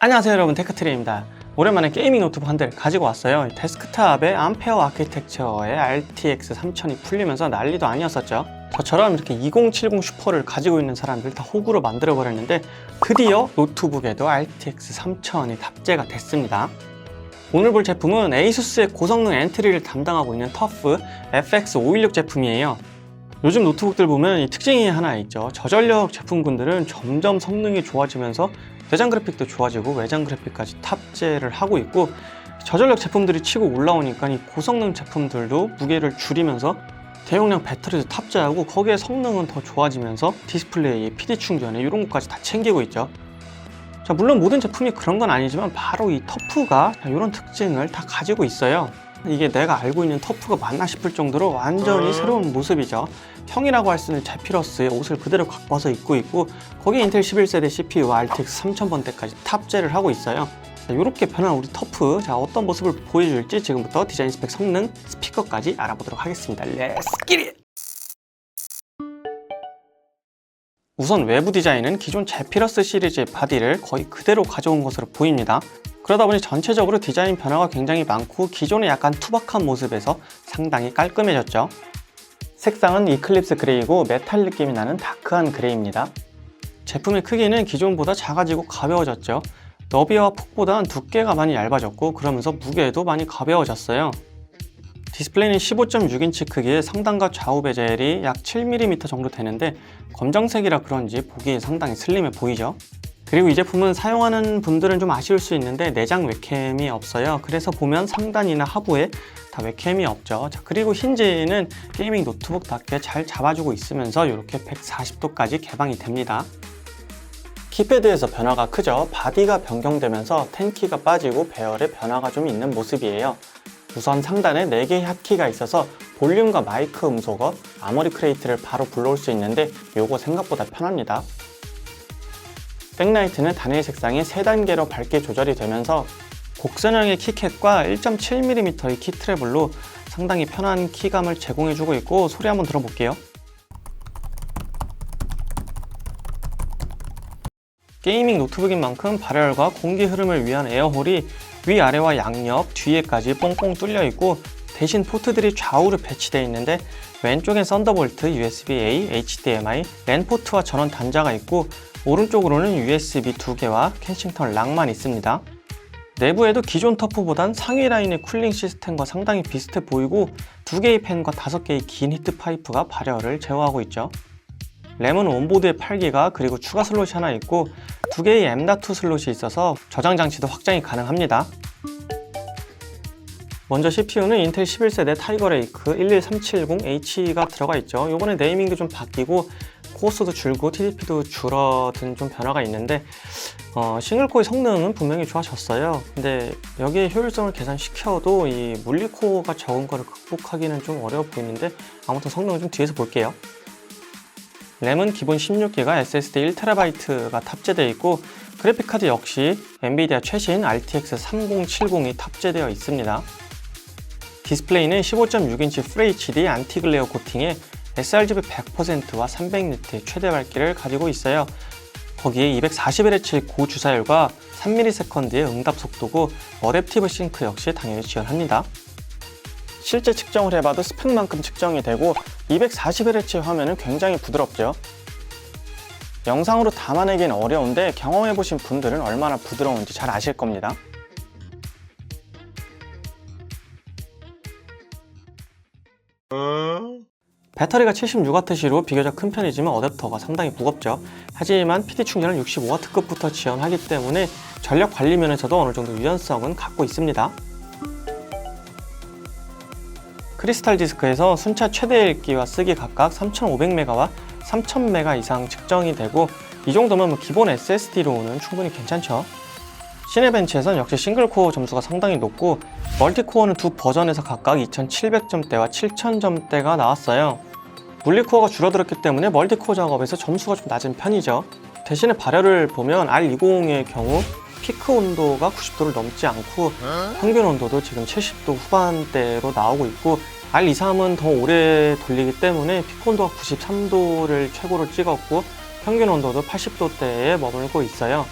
안녕하세요 여러분, 테크트리입니다. 오랜만에 게이밍 노트북 한 대를 가지고 왔어요. 데스크탑에 암페어 아키텍처의 RTX 3000이 풀리면서 난리도 아니었었죠. 저처럼 이렇게 2070 슈퍼를 가지고 있는 사람들 다 호구로 만들어 버렸는데 드디어 노트북에도 RTX 3000이 탑재가 됐습니다. 오늘 볼 제품은 에이수스의 고성능 엔트리를 담당하고 있는 터프 FX516 제품이에요. 요즘 노트북들 보면 이 특징이 하나 있죠. 저전력 제품군들은 점점 성능이 좋아지면서 내장 그래픽도 좋아지고 외장 그래픽까지 탑재를 하고 있고, 저전력 제품들이 치고 올라오니까 이 고성능 제품들도 무게를 줄이면서 대용량 배터리도 탑재하고 거기에 성능은 더 좋아지면서 디스플레이에 PD 충전에 이런 것까지 다 챙기고 있죠. 자, 물론 모든 제품이 그런 건 아니지만 바로 이 터프가 이런 특징을 다 가지고 있어요. 이게 내가 알고 있는 터프가 맞나 싶을 정도로 완전히 새로운 모습이죠. 형이라고 할 수 있는 제피러스의 옷을 그대로 갖고 와서 입고 있고, 거기에 인텔 11세대 CPU와 RTX 3000번대까지 탑재를 하고 있어요. 자, 이렇게 변한 우리 터프, 자, 어떤 모습을 보여줄지 지금부터 디자인 스펙, 성능, 스피커까지 알아보도록 하겠습니다. 렛츠 기릿! 우선 외부 디자인은 기존 제피러스 시리즈의 바디를 거의 그대로 가져온 것으로 보입니다. 그러다 보니 전체적으로 디자인 변화가 굉장히 많고 기존의 약간 투박한 모습에서 상당히 깔끔해졌죠. 색상은 이클립스 그레이고 메탈 느낌이 나는 다크한 그레이입니다. 제품의 크기는 기존보다 작아지고 가벼워졌죠. 너비와 폭보단 두께가 많이 얇아졌고 그러면서 무게도 많이 가벼워졌어요. 디스플레이는 15.6인치 크기의 상단과 좌우 베젤이 약 7mm 정도 되는데 검정색이라 그런지 보기에 상당히 슬림해 보이죠. 그리고 이 제품은 사용하는 분들은 좀 아쉬울 수 있는데 내장 웹캠이 없어요. 그래서 보면 상단이나 하부에 다 웹캠이 없죠. 자, 그리고 힌지는 게이밍 노트북답게 잘 잡아주고 있으면서 이렇게 140도까지 개방이 됩니다. 키패드에서 변화가 크죠. 바디가 변경되면서 10키가 빠지고 배열에 변화가 좀 있는 모습이에요. 우선 상단에 4개의 핫키가 있어서 볼륨과 마이크 음소거, 아머리 크레이트를 바로 불러올 수 있는데 요거 생각보다 편합니다. 백라이트는 단일 색상의 3단계로 밝게 조절이 되면서 곡선형의 키캡과 1.7mm의 키 트래블로 상당히 편한 키감을 제공해주고 있고, 소리 한번 들어볼게요. 게이밍 노트북인 만큼 발열과 공기 흐름을 위한 에어홀이 위아래와 양옆, 뒤에까지 뻥뻥 뚫려 있고, 대신 포트들이 좌우로 배치되어 있는데 왼쪽엔 썬더볼트, USB-A, HDMI, 랜 포트와 전원 단자가 있고, 오른쪽으로는 USB 2개와 켄싱턴 락만 있습니다. 내부에도 기존 터프보단 상위 라인의 쿨링 시스템과 상당히 비슷해 보이고 2개의 팬과 5개의 긴 히트 파이프가 발열을 제어하고 있죠. 램은 온보드에 8기가, 그리고 추가 슬롯이 하나 있고 2개의 M.2 슬롯이 있어서 저장 장치도 확장이 가능합니다. 먼저 CPU는 인텔 11세대 타이거 레이크 11370H가 들어가 있죠. 요번에 네이밍도 좀 바뀌고 코어수도 줄고 TDP도 줄어든 좀 변화가 있는데 싱글코어의 성능은 분명히 좋아졌어요. 근데 여기에 효율성을 계산시켜도 이 물리코어가 적은 거를 극복하기는 좀 어려워 보이는데 아무튼 성능은 좀 뒤에서 볼게요. 램은 기본 16기가, SSD 1TB가 탑재되어 있고 그래픽카드 역시 엔비디아 최신 RTX 3070이 탑재되어 있습니다. 디스플레이는 15.6인치 FHD 안티글레어 코팅에 sRGB 100%와 300니트의 최대 밝기를 가지고 있어요. 거기에 240Hz의 고주사율과 3ms/s의 응답 속도고 어댑티브 싱크 역시 당연히 지원합니다. 실제 측정을 해봐도 스펙만큼 측정이 되고 240Hz 화면은 굉장히 부드럽죠. 영상으로 담아내기는 어려운데 경험해보신 분들은 얼마나 부드러운지 잘 아실 겁니다. 배터리가 76W시로 비교적 큰 편이지만 어댑터가 상당히 무겁죠. 하지만 PD 충전을 65W급부터 지원하기 때문에 전력 관리 면에서도 어느 정도 유연성은 갖고 있습니다. 크리스탈 디스크에서 순차 최대 읽기와 쓰기 각각 3500MB와 3000MB 이상 측정이 되고, 이 정도면 기본 SSD로는 충분히 괜찮죠. 시네벤치에선 역시 싱글코어 점수가 상당히 높고 멀티코어는 두 버전에서 각각 2700점대와 7000점대가 나왔어요. 물리코어가 줄어들었기 때문에 멀티코어 작업에서 점수가 좀 낮은 편이죠. 대신에 발열을 보면 R20의 경우 피크 온도가 90도를 넘지 않고 평균 온도도 지금 70도 후반대로 나오고 있고, R23은 더 오래 돌리기 때문에 피크 온도가 93도를 최고로 찍었고 평균 온도도 80도대에 머물고 있어요.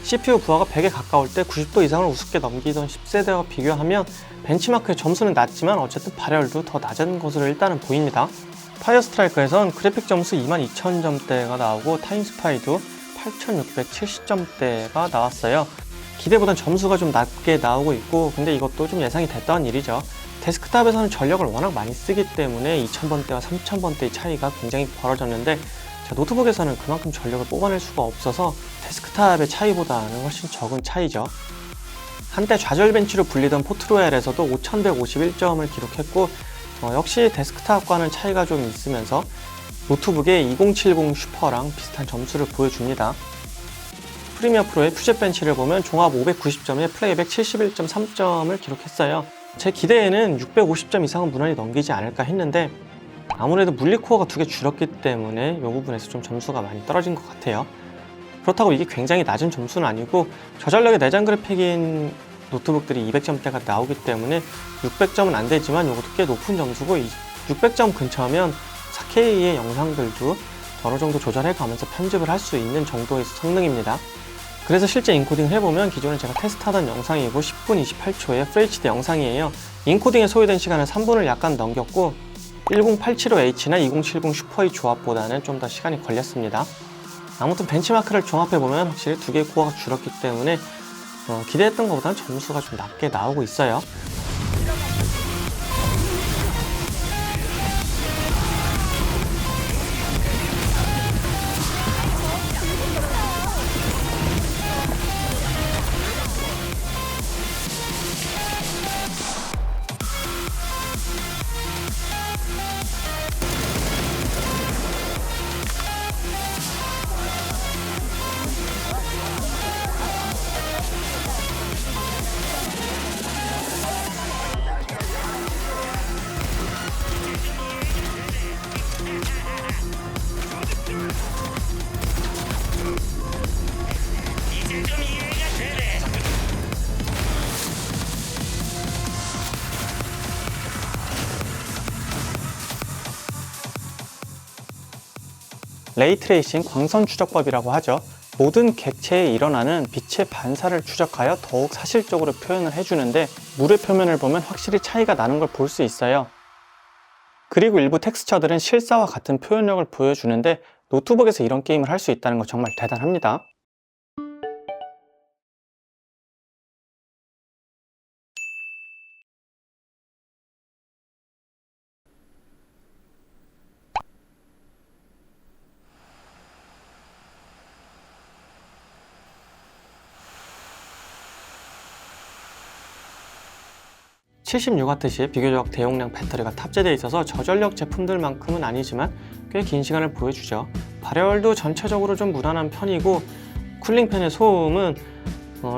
CPU 부하가 100에 가까울 때 90도 이상을 우습게 넘기던 10세대와 비교하면 벤치마크의 점수는 낮지만 어쨌든 발열도 더 낮은 것으로 일단은 보입니다. 파이어 스트라이커에선 그래픽 점수 22,000점대가 나오고 타임스파이도 8,670점대가 나왔어요. 기대보단 점수가 좀 낮게 나오고 있고, 근데 이것도 좀 예상이 됐던 일이죠. 데스크탑에서는 전력을 워낙 많이 쓰기 때문에 2000번대와 3000번대의 차이가 굉장히 벌어졌는데, 노트북에서는 그만큼 전력을 뽑아낼 수가 없어서 데스크탑의 차이보다는 훨씬 적은 차이죠. 한때 좌절 벤치로 불리던 포트로얄에서도 5151점을 기록했고, 역시 데스크탑과는 차이가 좀 있으면서 노트북의 2070 슈퍼랑 비슷한 점수를 보여줍니다. 프리미어 프로의 퓨젯 벤치를 보면 종합 590점에 플레이백 71.3점을 기록했어요. 제 기대에는 650점 이상은 무난히 넘기지 않을까 했는데, 아무래도 물리코어가 2개 줄었기 때문에 이 부분에서 좀 점수가 많이 떨어진 것 같아요. 그렇다고 이게 굉장히 낮은 점수는 아니고, 저전력의 내장 그래픽인 노트북들이 200점대가 나오기 때문에 600점은 안 되지만 이것도 꽤 높은 점수고, 600점 근처면 4K의 영상들도 어느 정도 조절해 가면서 편집을 할 수 있는 정도의 성능입니다. 그래서 실제 인코딩을 해보면 기존에 제가 테스트하던 영상이고 10분 28초의 FHD 영상이에요. 인코딩에 소요된 시간은 3분을 약간 넘겼고 10875H나 2070 슈퍼의 조합보다는 좀 더 시간이 걸렸습니다. 아무튼 벤치마크를 종합해보면 확실히 2개의 코어가 줄었기 때문에 기대했던 것보다는 점수가 좀 낮게 나오고 있어요. 레이트레이싱 광선 추적법이라고 하죠. 모든 객체에 일어나는 빛의 반사를 추적하여 더욱 사실적으로 표현을 해주는데, 물의 표면을 보면 확실히 차이가 나는 걸 볼 수 있어요. 그리고 일부 텍스처들은 실사와 같은 표현력을 보여주는데, 노트북에서 이런 게임을 할 수 있다는 거 정말 대단합니다. (76W) 비교적 대용량 배터리가 탑재되어 있어서 저전력 제품들만큼은 아니지만 꽤 긴 시간을 보여주죠. 발열도 전체적으로 좀 무난한 편이고, 쿨링팬의 소음은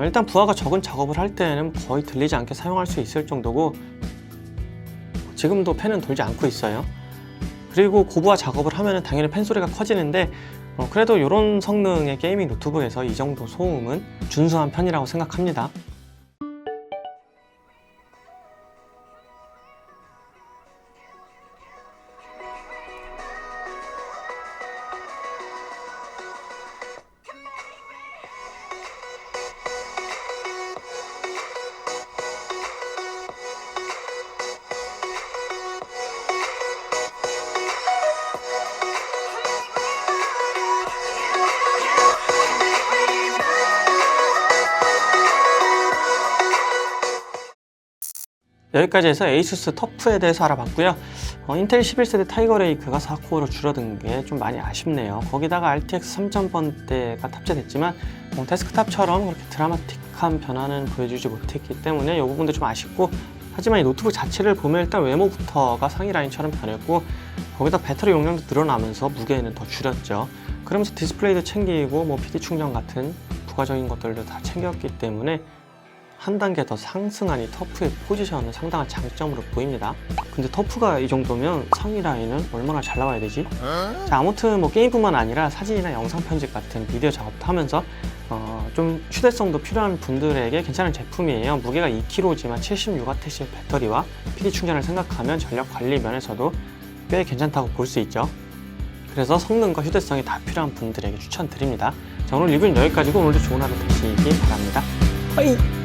일단 부하가 적은 작업을 할 때는 거의 들리지 않게 사용할 수 있을 정도고, 지금도 팬은 돌지 않고 있어요. 그리고 고부하 작업을 하면 당연히 팬 소리가 커지는데, 그래도 이런 성능의 게이밍 노트북에서 이 정도 소음은 준수한 편이라고 생각합니다. 여기까지 해서 에이수스 터프에 대해서 알아봤고요. 인텔 11세대 타이거 레이크가 4코어로 줄어든 게 좀 많이 아쉽네요. 거기다가 RTX 3000번대가 탑재됐지만 데스크탑처럼 그렇게 드라마틱한 변화는 보여주지 못했기 때문에 이 부분도 좀 아쉽고, 하지만 이 노트북 자체를 보면 일단 외모부터가 상위 라인처럼 변했고, 거기다 배터리 용량도 늘어나면서 무게는 더 줄였죠. 그러면서 디스플레이도 챙기고 PD 충전 같은 부가적인 것들도 다 챙겼기 때문에 한 단계 더 상승한 이 터프의 포지션은 상당한 장점으로 보입니다. 근데 터프가 이 정도면 상위 라인은 얼마나 잘 나와야 되지? 자, 아무튼 게임뿐만 아니라 사진이나 영상 편집 같은 비디오 작업도 하면서 좀 휴대성도 필요한 분들에게 괜찮은 제품이에요. 무게가 2kg지만 76W의 배터리와 PD 충전을 생각하면 전력 관리 면에서도 꽤 괜찮다고 볼 수 있죠. 그래서 성능과 휴대성이 다 필요한 분들에게 추천드립니다. 자, 오늘 리뷰는 여기까지고 오늘도 좋은 하루 되시기 바랍니다. 빠이!